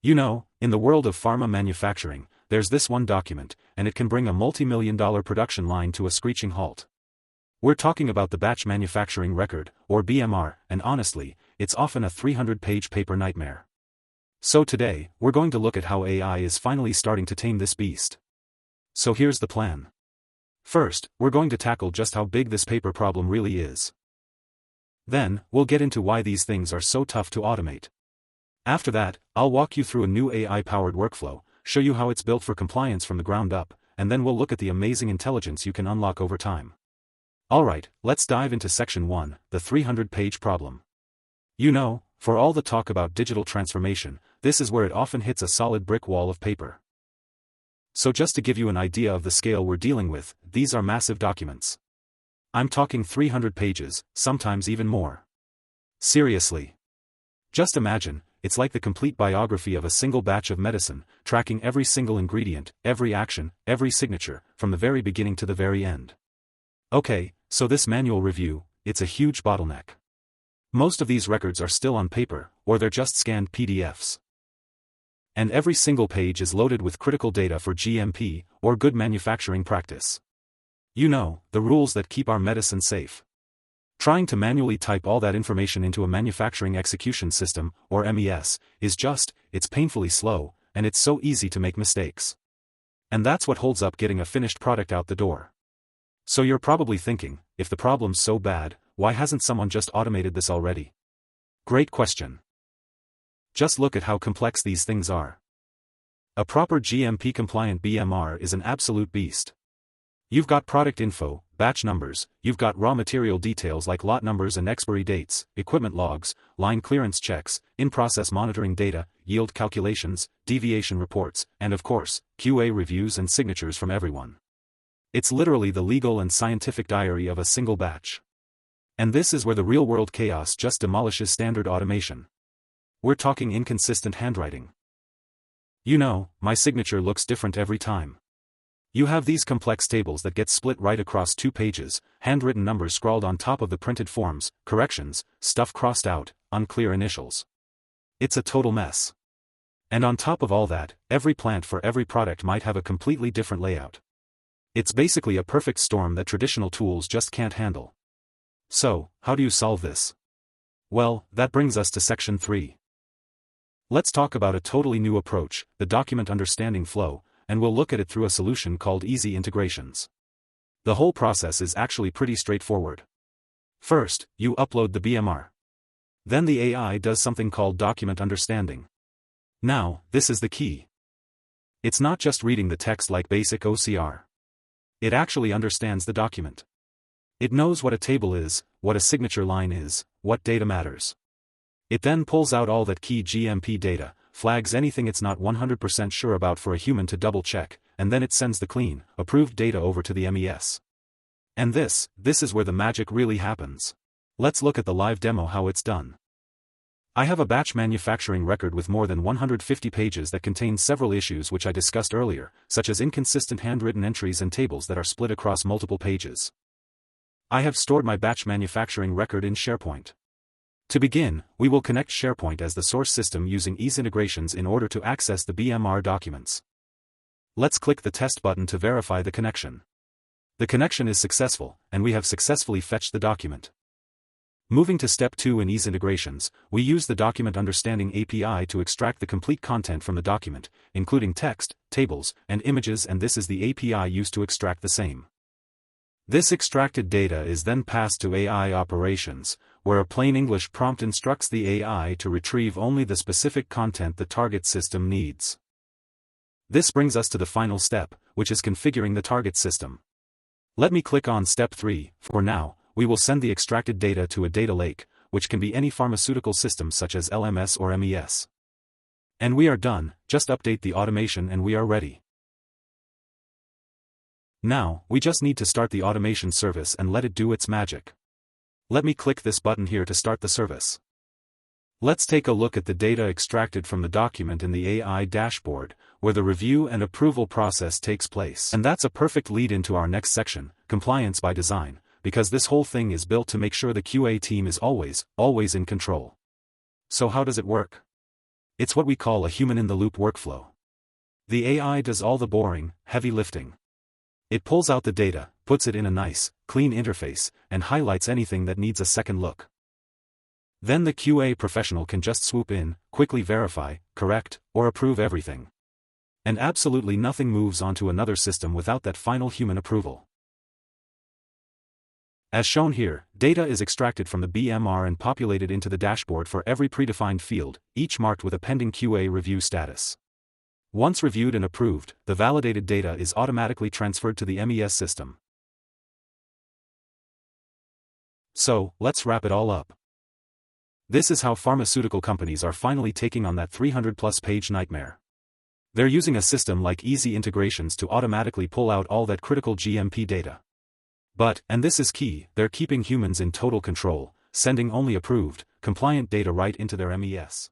In the world of pharma manufacturing, there's this one document, and it can bring a multi-million-dollar production line to a screeching halt. We're talking about the batch manufacturing record, or BMR, and honestly, it's often a 300-page paper nightmare. So today, we're going to look at how AI is finally starting to tame this beast. So here's the plan. First, we're going to tackle just how big this paper problem really is. Then, we'll get into why these things are so tough to automate. After that, I'll walk you through a new AI-powered workflow, show you how it's built for compliance from the ground up, and then we'll look at the amazing intelligence you can unlock over time. Alright, let's dive into section 1, the 300-page problem. For all the talk about digital transformation, this is where it often hits a solid brick wall of paper. So just to give you an idea of the scale we're dealing with, these are massive documents. I'm talking 300 pages, sometimes even more. Seriously. Just imagine, it's like the complete biography of a single batch of medicine, tracking every single ingredient, every action, every signature, from the very beginning to the very end. Okay, so this manual review, it's a huge bottleneck. Most of these records are still on paper, or they're just scanned PDFs. And every single page is loaded with critical data for GMP, or good manufacturing practice. The rules that keep our medicine safe. Trying to manually type all that information into a manufacturing execution system, or MES, it's painfully slow, and it's so easy to make mistakes. And that's what holds up getting a finished product out the door. So you're probably thinking, if the problem's so bad, why hasn't someone just automated this already? Great question. Just look at how complex these things are. A proper GMP-compliant BMR is an absolute beast. You've got product info, batch numbers, you've got raw material details like lot numbers and expiry dates, equipment logs, line clearance checks, in-process monitoring data, yield calculations, deviation reports, and of course, QA reviews and signatures from everyone. It's literally the legal and scientific diary of a single batch. And this is where the real-world chaos just demolishes standard automation. We're talking inconsistent handwriting. My signature looks different every time. You have these complex tables that get split right across 2 pages, handwritten numbers scrawled on top of the printed forms, corrections, stuff crossed out, unclear initials. It's a total mess. And on top of all that, every plant for every product might have a completely different layout. It's basically a perfect storm that traditional tools just can't handle. So, how do you solve this? Well, that brings us to section 3. Let's talk about a totally new approach, the document understanding flow, and we'll look at it through a solution called eZintegrations. The whole process is actually pretty straightforward. First, you upload the BMR. Then the AI does something called document understanding. Now, this is the key. It's not just reading the text like basic OCR. It actually understands the document. It knows what a table is, what a signature line is, what data matters. It then pulls out all that key GMP data, flags anything it's not 100% sure about for a human to double-check, and then it sends the clean, approved data over to the MES. And this is where the magic really happens. Let's look at the live demo how it's done. I have a batch manufacturing record with more than 150 pages that contains several issues which I discussed earlier, such as inconsistent handwritten entries and tables that are split across multiple pages. I have stored my batch manufacturing record in SharePoint. To begin, we will connect SharePoint as the source system using eZintegrations in order to access the BMR documents. Let's click the test button to verify the connection. The connection is successful, and we have successfully fetched the document. Moving to step 2 in eZintegrations, we use the Document Understanding API to extract the complete content from the document, including text, tables, and images, and this is the API used to extract the same. This extracted data is then passed to AI operations, where a plain English prompt instructs the AI to retrieve only the specific content the target system needs. This brings us to the final step, which is configuring the target system. Let me click on step 3. For now, we will send the extracted data to a data lake, which can be any pharmaceutical system such as LMS or MES. And we are done, just update the automation and we are ready. Now, we just need to start the automation service and let it do its magic. Let me click this button here to start the service. Let's take a look at the data extracted from the document in the AI dashboard, where the review and approval process takes place. And that's a perfect lead into our next section, compliance by design, because this whole thing is built to make sure the QA team is always in control. So how does it work? It's what we call a human-in-the-loop workflow. The AI does all the boring, heavy lifting. It pulls out the data, puts it in a nice, clean interface, and highlights anything that needs a second look. Then the QA professional can just swoop in, quickly verify, correct, or approve everything. And absolutely nothing moves onto another system without that final human approval. As shown here, data is extracted from the BMR and populated into the dashboard for every predefined field, each marked with a pending QA review status. Once reviewed and approved, the validated data is automatically transferred to the MES system. So, let's wrap it all up. This is how pharmaceutical companies are finally taking on that 300-plus page nightmare. They're using a system like eZintegrations to automatically pull out all that critical GMP data. But, and this is key, they're keeping humans in total control, sending only approved, compliant data right into their MES.